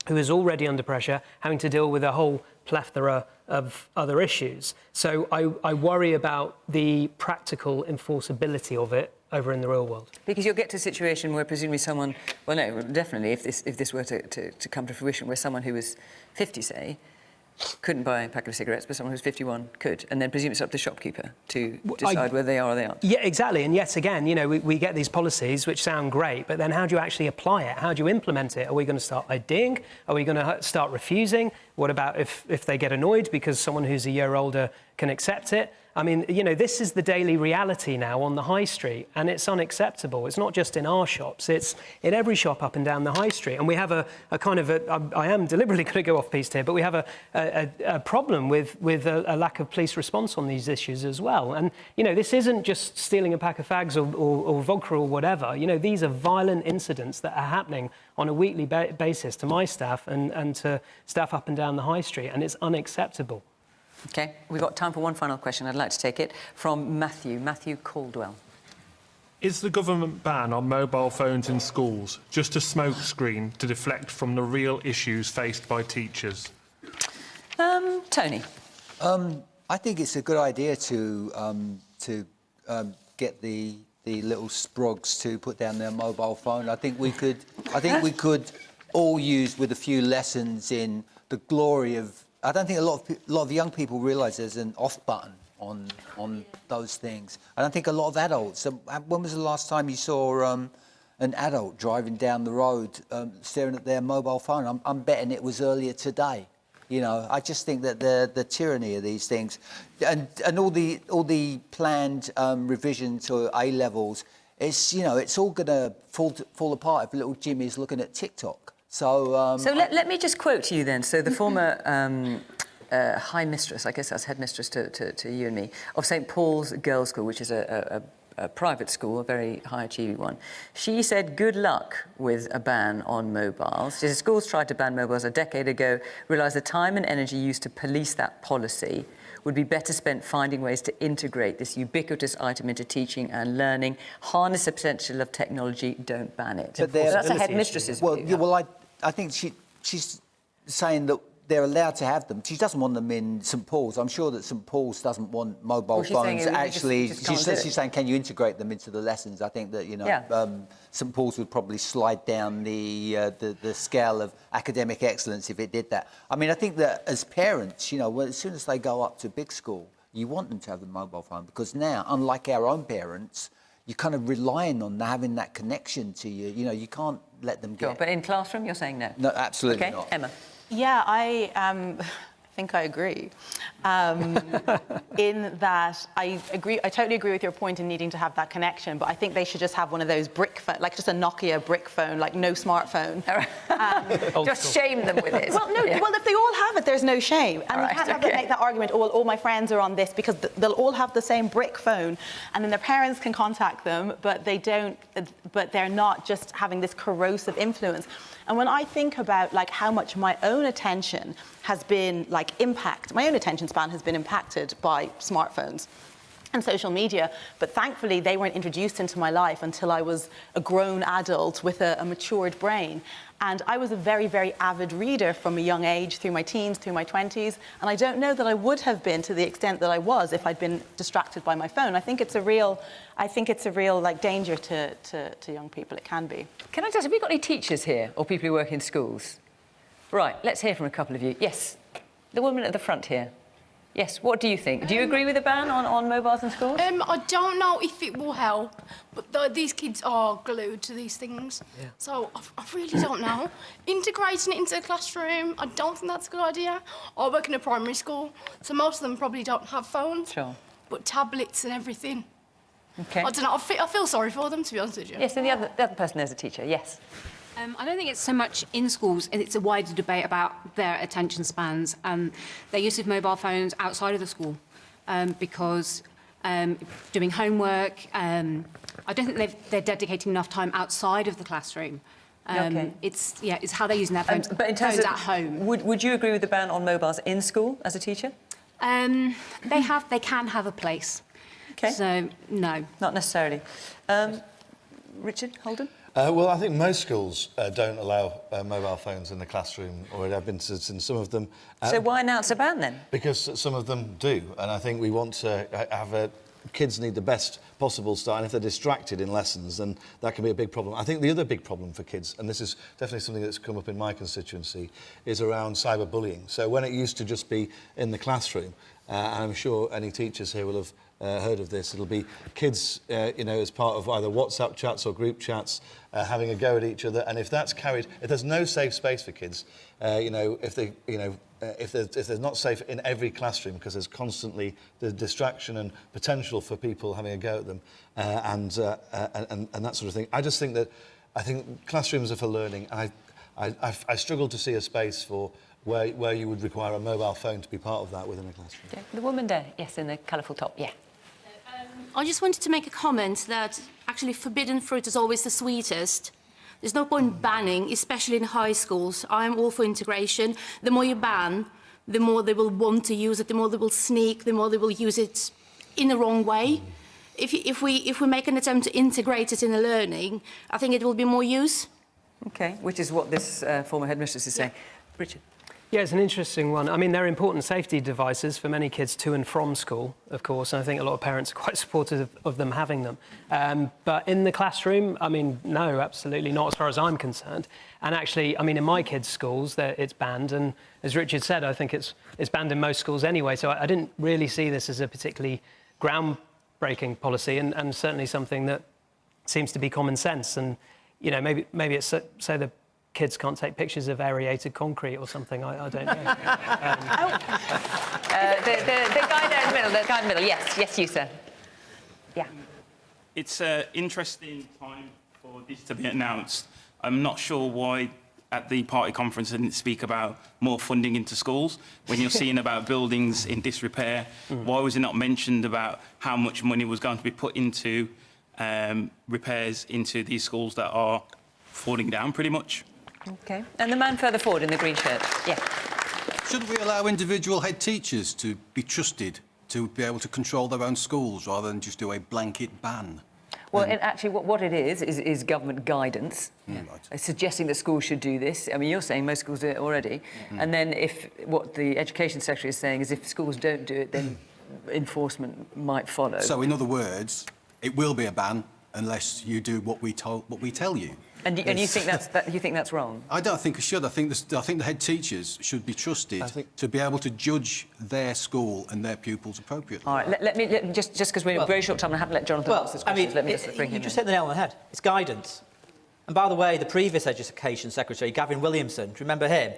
who is already under pressure, having to deal with a whole plethora of other issues. So I worry about the practical enforceability of it over in the real world. Because you'll get to a situation where presumably someone, well, no, definitely, if this were to come to fruition, where someone who was 50, say, couldn't buy a pack of cigarettes, but someone who's 51 could, and then presume it's up to the shopkeeper to decide whether they are or they aren't. Yeah, exactly. And yet again, we get these policies which sound great, but then how do you actually apply it? How do you implement it? Are we going to start IDing? Are we going to start refusing? What about if they get annoyed because someone who's a year older can accept it? I mean, this is the daily reality now on the high street, and it's unacceptable. It's not just in our shops, it's in every shop up and down the high street. And we have I am deliberately going to go off-piste here, but we have a problem with a lack of police response on these issues as well. And, this isn't just stealing a pack of fags or vodka or whatever. These are violent incidents that are happening on a weekly basis to my staff and to staff up and down the high street, and it's unacceptable. OK, we've got time for one final question. I'd like to take it from Matthew Caldwell. Is the government ban on mobile phones in schools just a smokescreen to deflect from the real issues faced by teachers? Tony? I think it's a good idea to get the little sprogs to put down their mobile phone. I think we could all use with a few lessons in the glory of. I don't think a lot of young people realise there's an off button on those things. I don't think a lot of adults. When was the last time you saw an adult driving down the road staring at their mobile phone? I'm betting it was earlier today. I just think that the tyranny of these things, and all the planned revision to A levels, it's all going to fall apart if little Jimmy's looking at TikTok. So let me just quote you then. So the former High Mistress, I guess that's headmistress to you and me, of St Paul's Girls' School, which is a private school, a very high-achieving one. She said, good luck with a ban on mobiles. She said, schools tried to ban mobiles a decade ago, realised the time and energy used to police that policy would be better spent finding ways to integrate this ubiquitous item into teaching and learning, harness the potential of technology, don't ban it. But that's a headmistress's view. Well, I think she's saying that they're allowed to have them. She doesn't want them in St Paul's. I'm sure that St Paul's doesn't want mobile phones. Actually, she's saying, can you integrate them into the lessons? I think that, you know, St Paul's would probably slide down the scale of academic excellence if it did that. I mean, I think that as parents, you know, as soon as they go up to big school, you want them to have a mobile phone, because now, unlike our own parents, you're kind of relying on having that connection to you. You know, you can't let them get... But in classroom, you're saying no? No, absolutely not. Emma? Yeah, I think I agree. In that, I totally agree with your point in needing to have that connection, but I think they should just have one of those brick phone, like just a Nokia brick phone, like no smartphone. Just shame them with it. Well, no, well, if they all have it, there's no shame. And you can't make that argument, all my friends are on this, because they'll all have the same brick phone, and then their parents can contact them, but they don't, but they're not just having this corrosive influence. And when I think about like how much my own attention has been like my own attention span has been impacted by smartphones and social media, but thankfully they weren't introduced into my life until I was a grown adult with a matured brain. And I was a very, very avid reader from a young age, through my teens, through my 20s, and I don't know that I would have been to the extent that I was if I'd been distracted by my phone. I think it's a real like danger to young people. It can be. Can I just, have we got any teachers here or people who work in schools? Right, let's hear from a couple of you. Yes, the woman at the front here. Yes, what do you think? Do you agree with the ban on mobiles in schools? I don't know if it will help, but these kids are glued to these things. Yeah. So I really don't know. Integrating it into the classroom, I don't think that's a good idea. I work in a primary school, so most of them probably don't have phones. Sure. But tablets and everything. Okay. I don't know, I feel sorry for them, to be honest with you. Yes, and the other person there's a teacher, yes. I don't think it's so much in schools, it's a wider debate about their attention spans and their use of mobile phones outside of the school, because doing homework, I don't think they're dedicating enough time outside of the classroom. It's how they're using their phones, but in terms phones of, at home. Would you agree with the ban on mobiles in school as a teacher? They can have a place. Okay. So, no. Not necessarily. Richard, Holden? Well, I think most schools don't allow mobile phones in the classroom, or I've been to some of them. So why announce a ban then? Because some of them do, and I think we want to have kids need the best possible start, and if they're distracted in lessons, then that can be a big problem. I think the other big problem for kids, and this is definitely something that's come up in my constituency, is around cyberbullying. So when it used to just be in the classroom, and I'm sure any teachers here will have heard of this. It'll be kids, you know, as part of either WhatsApp chats or group chats, having a go at each other. And if that's carried, if there's no safe space for kids, you know, if they, you know, if there's not safe in every classroom because there's constantly the distraction and potential for people having a go at them, and that sort of thing. I just think that classrooms are for learning. I struggle to see a space for where you would require a mobile phone to be part of that within a classroom. Yeah. The woman there, yes, in the colourful top, yeah. I just wanted to make a comment that actually forbidden fruit is always the sweetest. There's no point banning, especially in high schools. I'm all for integration. The more you ban, the more they will want to use it, the more they will sneak, the more they will use it in the wrong way. If we make an attempt to integrate it in the learning, I think it will be more use. OK, which is what this former headmistress is saying. Richard? Yeah, it's an interesting one. I mean, they're important safety devices for many kids to and from school, of course, and I think a lot of parents are quite supportive of them having them. But in the classroom, I mean, no, absolutely not, as far as I'm concerned. And actually, I mean, in my kids' schools, it's banned, and as Richard said, I think it's banned in most schools anyway, so I didn't really see this as a particularly groundbreaking policy, and certainly something that seems to be common sense. And, you know, maybe it's say the kids can't take pictures of aerated concrete or something. I don't know. The guy there in the middle. The guy in the middle. Yes, you sir. Yeah. It's an interesting time for this to be announced. I'm not sure why at the party conference I didn't speak about more funding into schools when you're seeing about buildings in disrepair. Why was it not mentioned about how much money was going to be put into repairs into these schools that are falling down pretty much? OK. And the man further forward in the green shirt. Yeah. Should we allow individual head teachers to be trusted to be able to control their own schools rather than just do a blanket ban? Well, and actually, what it is government guidance, suggesting that schools should do this. I mean, you're saying most schools do it already. And then what the Education Secretary is saying is if schools don't do it, then enforcement might follow. So, in other words, it will be a ban unless you do what we tell you. And you think that's wrong? I don't think it should. I think the head teachers should be trusted to be able to judge their school and their pupils appropriately. All right, let me just because we're in a very short time, I haven't let Jonathan ask this question. Let me just bring him in. You just hit the nail on the head. It's guidance. And by the way, the previous Education Secretary, Gavin Williamson, do you remember him?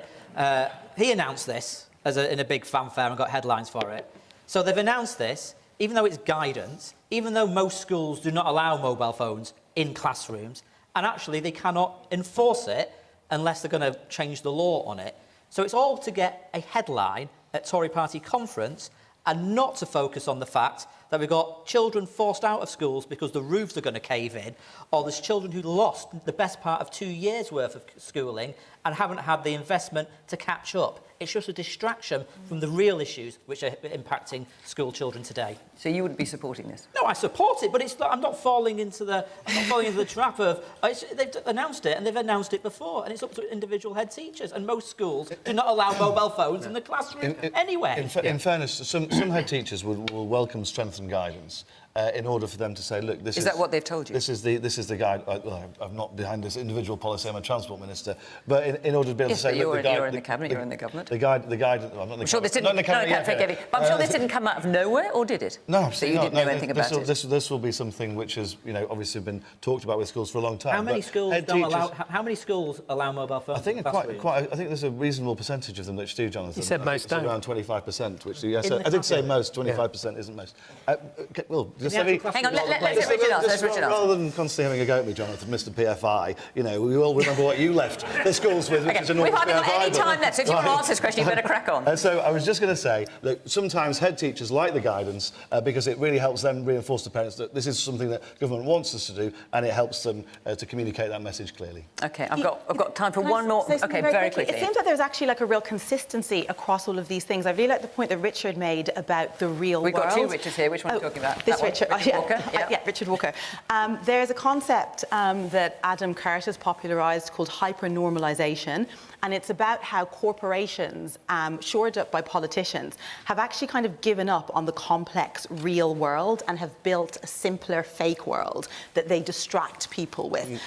He announced this in a big fanfare and got headlines for it. So they've announced this, even though it's guidance, even though most schools do not allow mobile phones in classrooms, and actually they cannot enforce it unless they're going to change the law on it. So it's all to get a headline at Tory party conference and not to focus on the fact that we've got children forced out of schools because the roofs are going to cave in, or there's children who lost the best part of 2 years' worth of schooling and haven't had the investment to catch up. It's just a distraction from the real issues which are impacting school children today. So you wouldn't be supporting this? No, I support it, but I'm not falling into the trap of they've announced it and they've announced it before, and it's up to individual head teachers. And most schools do not allow mobile phones in the classroom anywhere. In fairness, some head teachers will welcome strengthened guidance. In order for them to say, look, this is that what they've told you? This is the guide. I'm not behind this individual policy. I'm a transport minister, but in order to be able to say, you're look, in the cabinet. You're in the government. The guide. I'm not in the sure cabinet. this didn't. Not in the cabinet No, I can't forgive you. But I'm sure this didn't come out of nowhere, or did it? No, absolutely so you didn't know anything about it. This will be something which has, obviously been talked about with schools for a long time. How many schools How many schools allow mobile phones? I think I think there's a reasonable percentage of them that do, Jonathan. You said most don't. Around 25%, which yes, I did say most. 25% isn't most. Well, just let me. Hang on. Let's Richard answer. Rather than constantly having a go at me, Jonathan, Mr. PFI, we all remember what you left the schools with, which is an We've hardly got any time left, so if you want to answer this question, you better crack on. And so I was just going to say that sometimes head teachers like the guidance because it really helps them reinforce to parents that this is something that government wants us to do, and it helps them to communicate that message clearly. OK, I've got time for one more. OK, very quickly. It seems that there's actually like a real consistency across all of these things. I really like the point that Richard made about the real world. We've got two Richards here. Which one are you talking about? This Richard Walker? Yeah, Richard Walker. There's a concept that Adam Curtis popularised called hyper-normalisation, and it's about how corporations, shored up by politicians, have actually kind of given up on the complex real world and have built a simpler fake world that they distract people with.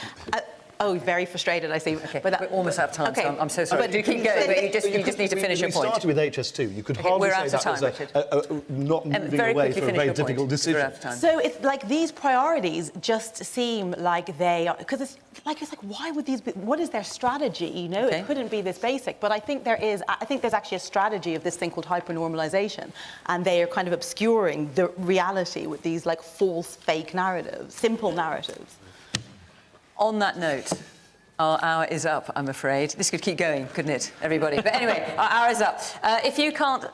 Oh, very frustrated, I see. Okay, but we're almost out of time, so I'm so sorry. But do keep going, but you just need to finish your point. We started with HS2. You could hardly say that was not moving away from a very difficult decision. So it's like these priorities just seem like they are... Because it's like, why would these be... What is their strategy, It couldn't be this basic. But I think there's actually a strategy of this thing called hyper-normalisation, and they are kind of obscuring the reality with these, false, fake narratives, simple narratives. On that note, our hour is up, I'm afraid. This could keep going, couldn't it, everybody? But anyway, our hour is up. If you can't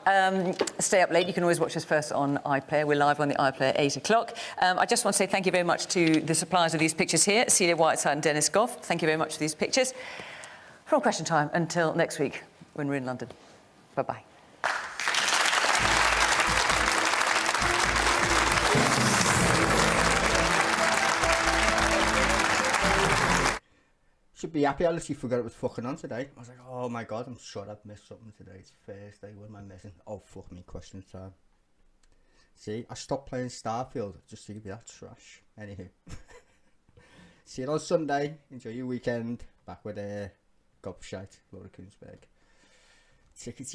stay up late, you can always watch us first on iPlayer. We're live on the iPlayer at 8 o'clock. I just want to say thank you very much to the suppliers of these pictures here, Celia Whiteside and Dennis Goff. Thank you very much for these pictures. From Question Time until next week when we're in London. Bye-bye. Should be happy. I literally forgot it was fucking on today. I was like, oh my god, I'm sure I've missed something today. It's Thursday. What am I missing? Oh, fuck me, Question Time. See, I stopped playing Starfield just to give you that trash. Anywho. See you on Sunday. Enjoy your weekend. Back with Gobshite, Laura Koonsberg. Tickets.